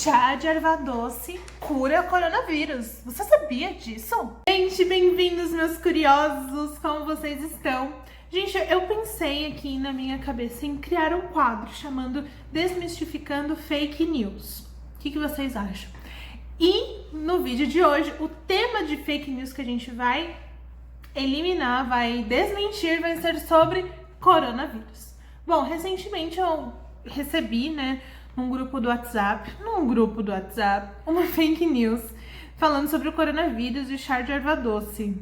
Chá de erva doce cura coronavírus. Você sabia disso? Gente, bem-vindos, meus curiosos! Como vocês estão? Gente, eu pensei aqui na minha cabeça em criar um quadro chamando Desmistificando Fake News. O que vocês acham? E no vídeo de hoje, o tema de fake news que a gente vai eliminar, vai desmentir, vai ser sobre coronavírus. Bom, recentemente eu recebi, num grupo do WhatsApp, uma fake news falando sobre o coronavírus e o chá de erva doce.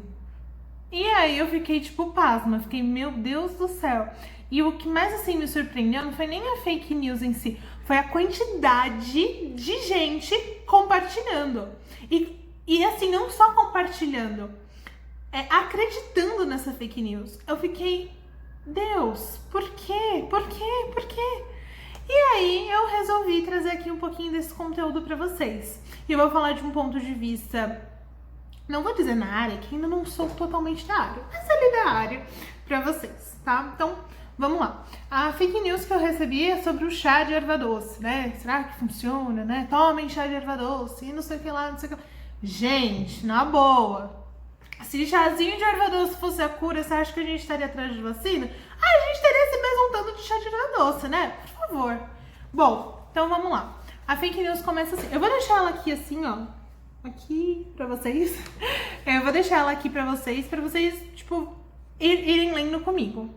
E aí eu fiquei tipo pasma, fiquei, meu Deus do céu. E o que mais assim me surpreendeu não foi nem a fake news em si, foi a quantidade de gente compartilhando. E assim, não só compartilhando, acreditando nessa fake news. Eu fiquei, Deus, por quê? Por quê? Por quê? E aí eu resolvi trazer aqui um pouquinho desse conteúdo pra vocês. E eu vou falar de um ponto de vista, não vou dizer na área, que ainda não sou totalmente da área, mas ali da área pra vocês, tá? Então, vamos lá. A fake news que eu recebi é sobre o chá de erva doce, né? Será que funciona, né? Tomem chá de erva doce e não sei o que lá, não sei o que lá. Gente, na boa, se chazinho de erva doce fosse a cura, você acha que a gente estaria atrás de vacina? A gente teria esse mesmo tanto de chá de erva doce, né? Por favor. Bom, então vamos lá. A fake news começa assim. Eu vou deixar ela aqui assim, ó. Aqui pra vocês. Eu vou deixar ela aqui pra vocês, tipo, irem lendo comigo.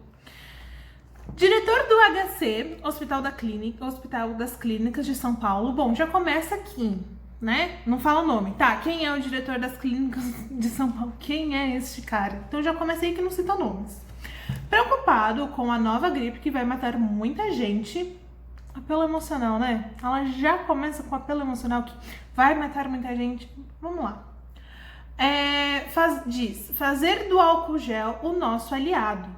Diretor do HC, Hospital das Clínicas de São Paulo. Bom, já começa aqui, né? Não fala o nome. Tá, quem é o diretor das clínicas de São Paulo? Quem é este cara? Então já comecei que não cita nomes. Preocupado com a nova gripe que vai matar muita gente. Apelo emocional, né? Ela já começa com apelo emocional que vai matar muita gente. Vamos lá. Diz, fazer do álcool gel o nosso aliado.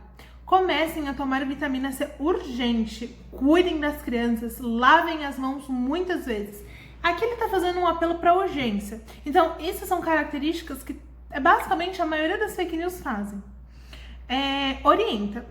Comecem a tomar vitamina C urgente. Cuidem das crianças. Lavem as mãos muitas vezes. Aqui ele tá fazendo um apelo para urgência. Então, essas são características que basicamente a maioria das fake news fazem. Orienta.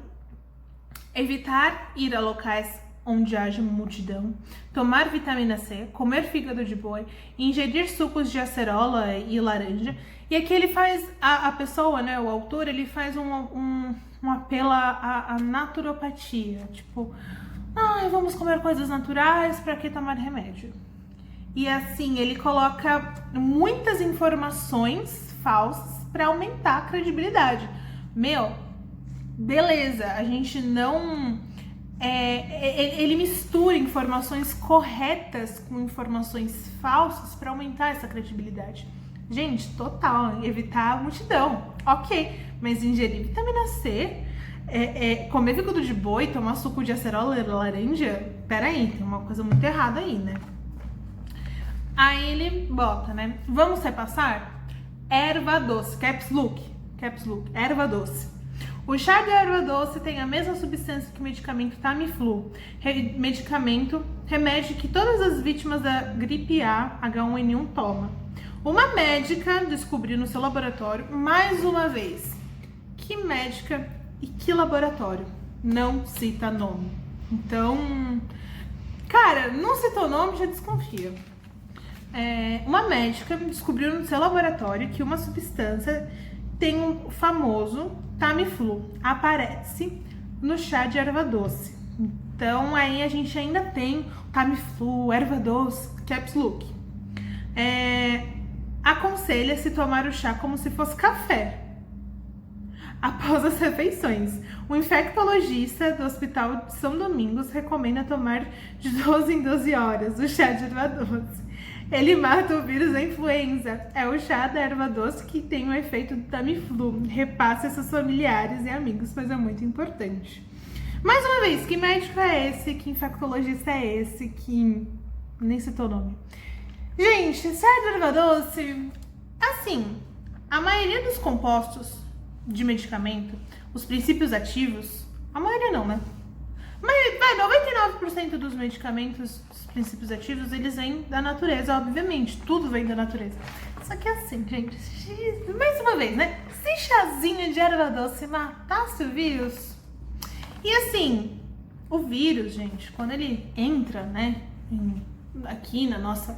Evitar ir a locais onde haja multidão, tomar vitamina C, comer fígado de boi, ingerir sucos de acerola e laranja. E aqui ele faz, a pessoa, né, o autor, ele faz um apelo à naturopatia. Tipo, vamos comer coisas naturais, para que tomar remédio? E assim, ele coloca muitas informações falsas para aumentar a credibilidade. Beleza, a gente não... ele mistura informações corretas com informações falsas para aumentar essa credibilidade. Gente, total, evitar a multidão, ok, mas ingerir vitamina C, comer fígado de boi, tomar suco de acerola e laranja, peraí, tem uma coisa muito errada aí, né? Aí ele bota, né? Vamos repassar? Erva doce, caps look, erva doce. O chá de erva doce tem a mesma substância que o medicamento Tamiflu, remédio que todas as vítimas da gripe A, H1N1 tomam. Uma médica descobriu no seu laboratório, mais uma vez. Que médica e que laboratório? Não cita nome. Então, cara, não citou nome, já desconfia. Uma médica descobriu no seu laboratório que uma substância tem um famoso Tamiflu, aparece no chá de erva doce. Então aí a gente ainda tem Tamiflu, erva doce, caps look. Aconselha-se tomar o chá como se fosse café após as refeições. O infectologista do Hospital de São Domingos recomenda tomar de 12 em 12 horas o chá de erva doce. Ele mata o vírus da influenza. É o chá da erva doce que tem o efeito do Tamiflu. Repasse a seus familiares e amigos, pois é muito importante. Mais uma vez, que médico é esse? Que infectologista é esse? Que nem citou o nome. Gente, chá de erva doce... Assim, a maioria dos compostos de medicamento, os princípios ativos... A maioria não, né? Mas 99% dos medicamentos, dos princípios ativos, eles vêm da natureza, obviamente. Tudo vem da natureza. Só que assim, gente, mais uma vez, né? Se chazinho de erva doce matasse o vírus... E assim, o vírus, gente, quando ele entra, né, aqui no nosso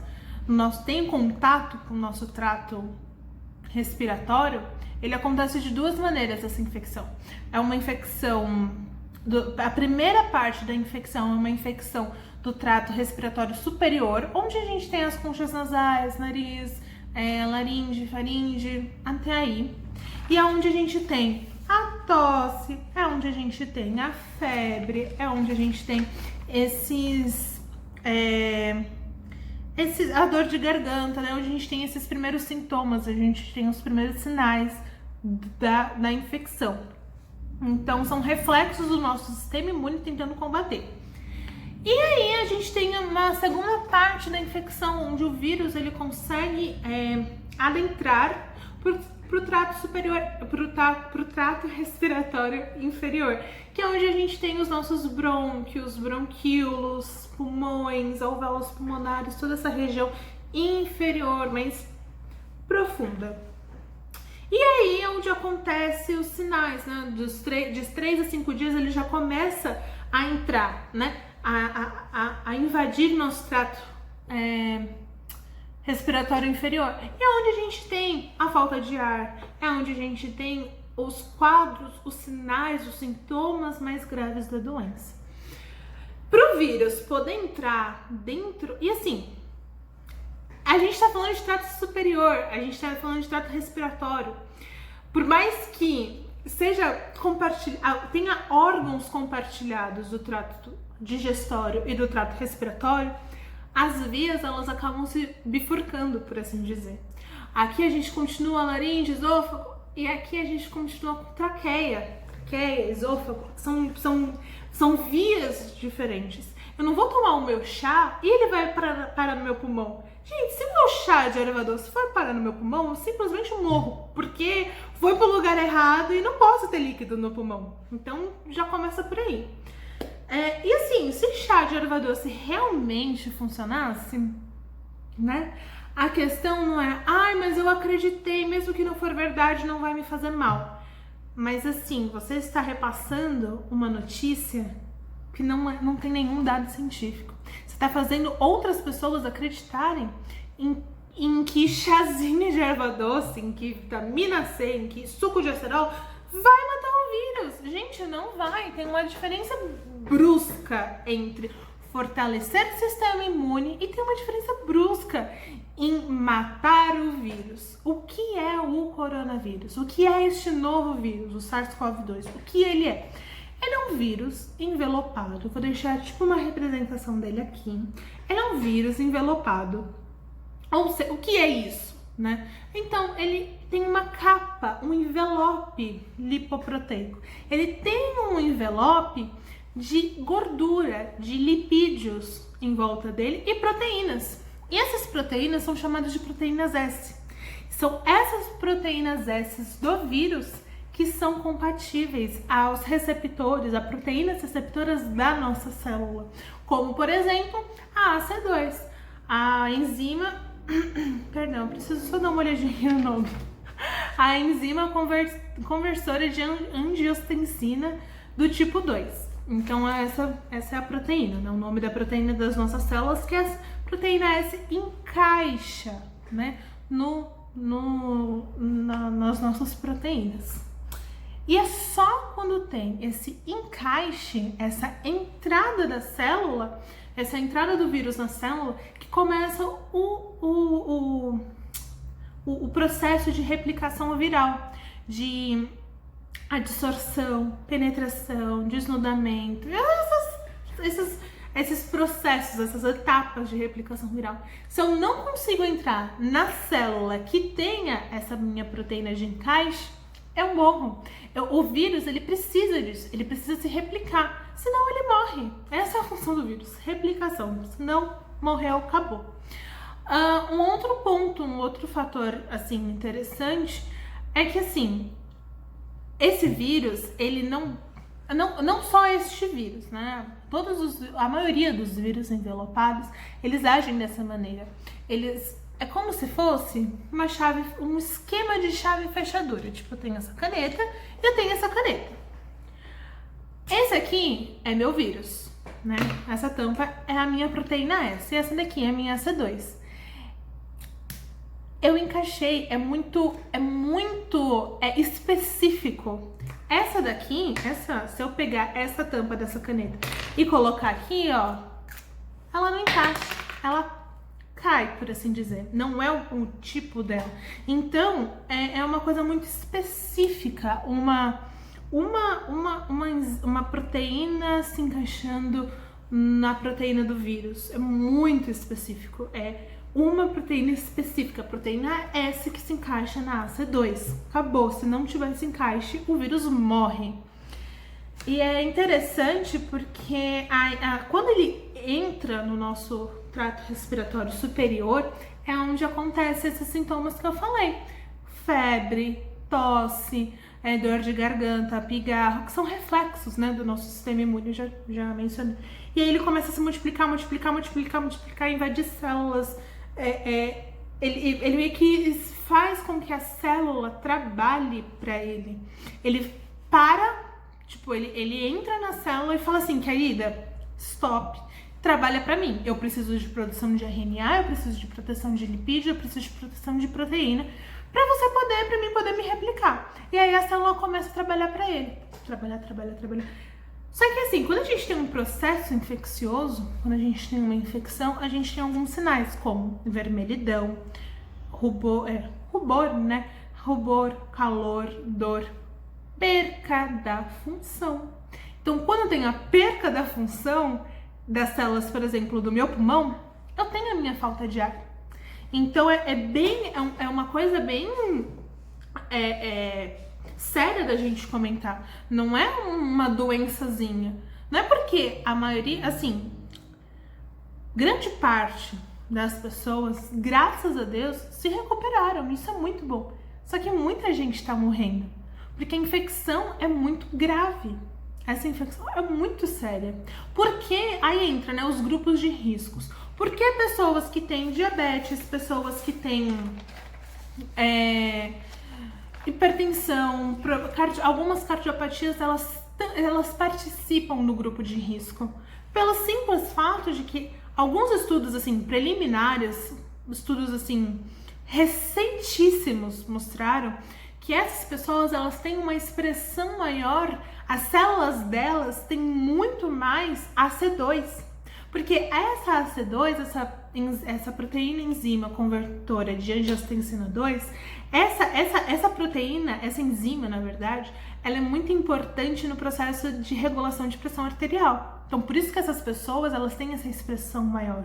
tem contato com o nosso trato respiratório, ele acontece de duas maneiras, essa infecção. É uma infecção, a primeira parte da infecção é uma infecção do trato respiratório superior, onde a gente tem as conchas nasais, nariz, laringe, faringe, até aí. E é onde a gente tem a tosse, é onde a gente tem a febre, é onde a gente tem a dor de garganta, né? Onde a gente tem esses primeiros sintomas, a gente tem os primeiros sinais da infecção. Então, são reflexos do nosso sistema imune tentando combater. E aí, a gente tem uma segunda parte da infecção, onde o vírus ele consegue adentrar pro trato superior, pro trato respiratório inferior, que é onde a gente tem os nossos brônquios, bronquíolos, pulmões, alvéolos pulmonares, toda essa região inferior, mais profunda. E aí é onde acontece os sinais, né? De 3 a 5 dias ele já começa a entrar, né? A invadir nosso trato respiratório inferior. E é onde a gente tem a falta de ar, é onde a gente tem os quadros, os sinais, os sintomas mais graves da doença. Para o vírus poder entrar dentro, e assim, a gente está falando de trato superior, a gente está falando de trato respiratório. Por mais que seja tenha órgãos compartilhados do trato digestório e do trato respiratório, as vias elas acabam se bifurcando, por assim dizer. Aqui a gente continua laringe, esôfago, e aqui a gente continua com traqueia, esôfago, são vias diferentes. Eu não vou tomar o meu chá e ele vai parar no meu pulmão. Gente, se o meu chá de erva doce for parar no meu pulmão, eu simplesmente morro, porque foi pro lugar errado e não posso ter líquido no pulmão. Então já começa por aí. E assim, se chá de erva doce realmente funcionasse, né? A questão não é, mas eu acreditei, mesmo que não for verdade, não vai me fazer mal. Mas assim, você está repassando uma notícia que não tem nenhum dado científico. Você está fazendo outras pessoas acreditarem em que chazinho de erva doce, em que vitamina C, em que suco de acerola vai matar o vírus. Gente, não vai. Tem uma diferença brusca entre fortalecer o sistema imune e tem uma diferença brusca em matar o vírus. O que é o coronavírus? O que é este novo vírus, o SARS-CoV-2? O que ele é? Ele é um vírus envelopado. Vou deixar tipo uma representação dele aqui. Ele é um vírus envelopado. Ou seja, o que é isso, né? Então, ele tem uma capa, um envelope lipoproteico. Ele tem um envelope de gordura, de lipídios em volta dele e proteínas. E essas proteínas são chamadas de proteínas S. São essas proteínas S do vírus que são compatíveis aos receptores, a proteínas receptoras da nossa célula. Como, por exemplo, a AC2, a enzima... Perdão, preciso só dar uma olhadinha no nome. A enzima conversora de angiotensina do tipo 2. Então, essa é a proteína, né? O nome da proteína das nossas células, que a proteína S encaixa, né? Nas nossas proteínas. E é só quando tem esse encaixe, essa entrada da célula, essa entrada do vírus na célula, que começa o processo de replicação viral, de adsorção, penetração, desnudamento, esses processos, essas etapas de replicação viral. Se eu não consigo entrar na célula que tenha essa minha proteína de encaixe, eu morro. O vírus, ele precisa disso, ele precisa se replicar, senão ele morre. Essa é a função do vírus, replicação. Se não morreu, acabou. Um outro ponto, um outro fator assim interessante é que assim, esse vírus, ele não só este vírus, né? A maioria dos vírus envelopados, eles agem dessa maneira. É como se fosse um esquema de chave e fechadura. Tipo, eu tenho essa caneta e eu tenho essa caneta. Esse aqui é meu vírus. né? Essa tampa é a minha proteína S e essa daqui é a minha AC2. Eu encaixei, é muito específico. Essa daqui, se eu pegar essa tampa dessa caneta e colocar aqui, ó, ela não encaixa, ela cai, por assim dizer. Não é o tipo dela. Então, é uma coisa muito específica, uma proteína se encaixando na proteína do vírus. É muito específico. É uma proteína específica, a proteína S que se encaixa na AC2. Acabou. Se não tiver esse encaixe, o vírus morre. E é interessante porque quando ele entra no nosso trato respiratório superior, é onde acontecem esses sintomas que eu falei. Febre, tosse, dor de garganta, pigarro, que são reflexos, né, do nosso sistema imune, eu já mencionei. E aí ele começa a se multiplicar, invadir células. Ele meio que faz com que a célula trabalhe para ele. Ele para, tipo, ele entra na célula e fala assim, querida, stop, trabalha para mim. Eu preciso de produção de RNA, eu preciso de proteção de lipídio, eu preciso de proteção de proteína, para mim poder me replicar. E aí a célula começa a trabalhar para ele. Trabalhar. Só que assim, quando a gente tem um processo infeccioso, quando a gente tem uma infecção, a gente tem alguns sinais, como vermelhidão, rubor, né? Rubor, calor, dor, perca da função. Então, quando tem a perca da função das células, por exemplo, do meu pulmão, eu tenho a minha falta de ar. Então, é uma coisa bem séria da gente comentar. Não é uma doençazinha. Não é porque a maioria, assim, grande parte das pessoas, graças a Deus, se recuperaram. Isso é muito bom. Só que muita gente está morrendo. Porque a infecção é muito grave. Essa infecção é muito séria. Porque aí entra, né, os grupos de riscos. Porque pessoas que têm diabetes, pessoas que têm hipertensão, algumas cardiopatias, elas participam do grupo de risco. Pelo simples fato de que alguns estudos assim preliminares, estudos assim recentíssimos, mostraram que essas pessoas, elas têm uma expressão maior, as células delas têm muito mais AC2. Porque essa AC2, essa proteína enzima convertora de angiotensina 2, essa proteína, essa enzima, na verdade, ela é muito importante no processo de regulação de pressão arterial. Então, por isso que essas pessoas, elas têm essa expressão maior.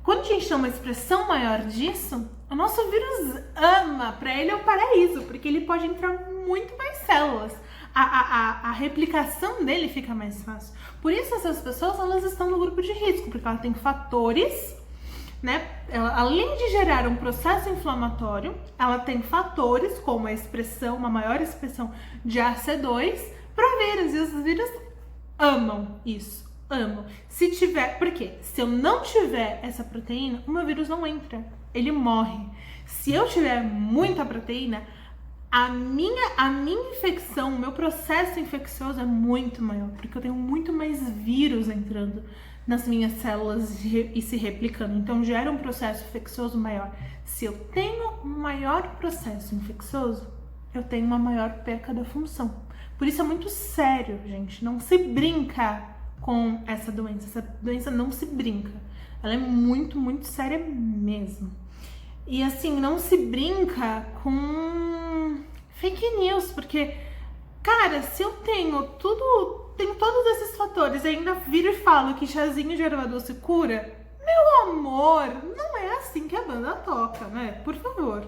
Quando a gente tem uma expressão maior disso, o nosso vírus ama, para ele é o paraíso, porque ele pode entrar muito mais células. A replicação dele fica mais fácil. Por isso essas pessoas, elas estão no grupo de risco, porque ela tem fatores, né? Além de gerar um processo inflamatório, ela tem fatores como uma maior expressão de AC2 para vírus, e os vírus amam isso, amam. Por quê? Se eu não tiver essa proteína, o meu vírus não entra, ele morre. Se eu tiver muita proteína, a minha infecção, o meu processo infeccioso é muito maior, porque eu tenho muito mais vírus entrando nas minhas células e se replicando. Então, gera um processo infeccioso maior. Se eu tenho um maior processo infeccioso, eu tenho uma maior perca da função. Por isso é muito sério, gente. Não se brinca com essa doença. Essa doença não se brinca. Ela é muito, muito séria mesmo. E assim, não se brinca com fake news, porque, cara, se eu tenho todos esses fatores e ainda viro e falo que chazinho de erva doce cura, meu amor, não é assim que a banda toca, né? Por favor.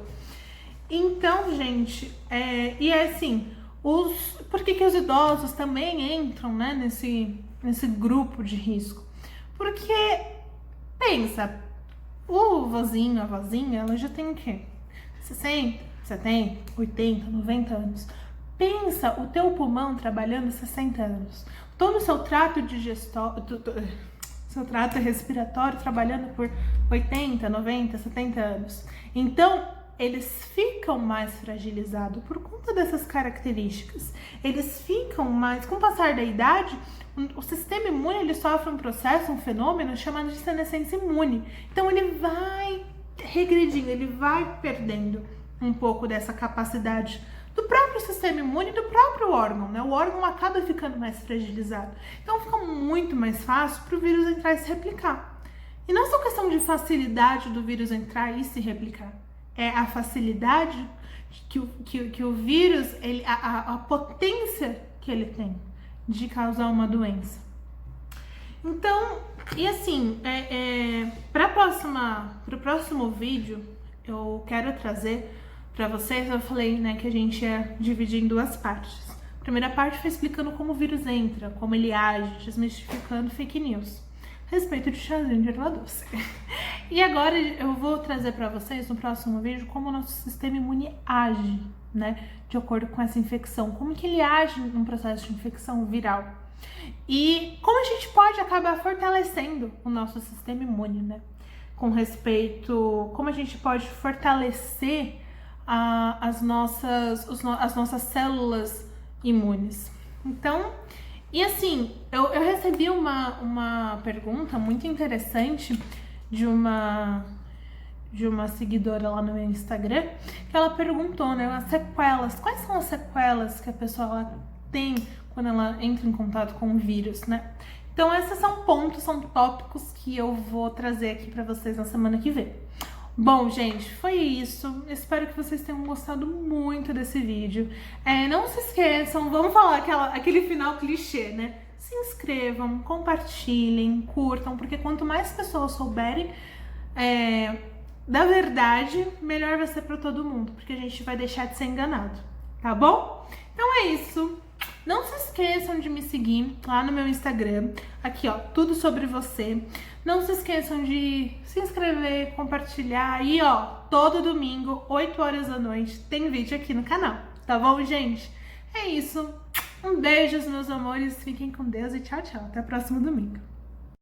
Então, gente, e é assim, por que os idosos também entram, né, nesse grupo de risco? Porque, pensa, o vozinho, a vozinha, ela já tem o quê? 60, 70, 80, 90 anos. Pensa o teu pulmão trabalhando 60 anos. Todo o seu trato seu trato respiratório trabalhando por 80, 90, 70 anos. Então, eles ficam mais fragilizados por conta dessas características. Eles ficam mais, com o passar da idade, o sistema imune ele sofre um processo, um fenômeno chamado de senescência imune. Então ele vai regredindo, ele vai perdendo um pouco dessa capacidade do próprio sistema imune e do próprio órgão, né? O órgão acaba ficando mais fragilizado. Então fica muito mais fácil para o vírus entrar e se replicar. E não é só questão de facilidade do vírus entrar e se replicar. É a facilidade que o vírus, a potência que ele tem de causar uma doença. Então, e assim, para o próximo vídeo, eu quero trazer para vocês, eu falei, né, que a gente ia dividir em duas partes. A primeira parte foi explicando como o vírus entra, como ele age, desmistificando fake news a respeito de chazinho de erva doce. E agora eu vou trazer para vocês no próximo vídeo como o nosso sistema imune age, né, de acordo com essa infecção, como que ele age num processo de infecção viral. E como a gente pode acabar fortalecendo o nosso sistema imune, né, com respeito, como a gente pode fortalecer as nossas células imunes. Então, e assim, eu recebi uma pergunta muito interessante de uma seguidora lá no meu Instagram, que ela perguntou, né, as sequelas, quais são as sequelas que a pessoa tem quando ela entra em contato com o vírus, né? Então, esses são pontos, são tópicos que eu vou trazer aqui para vocês na semana que vem. Bom, gente, foi isso. Espero que vocês tenham gostado muito desse vídeo. Não se esqueçam, vamos falar aquele final clichê, né? Se inscrevam, compartilhem, curtam, porque quanto mais pessoas souberem da verdade, melhor vai ser para todo mundo, porque a gente vai deixar de ser enganado, tá bom? Então é isso. Não se esqueçam de me seguir lá no meu Instagram, aqui ó, tudo sobre você. Não se esqueçam de se inscrever, compartilhar e ó, todo domingo, 8 horas da noite, tem vídeo aqui no canal, tá bom, gente? É isso. Um beijo, meus amores, fiquem com Deus e tchau, tchau. Até o próximo domingo.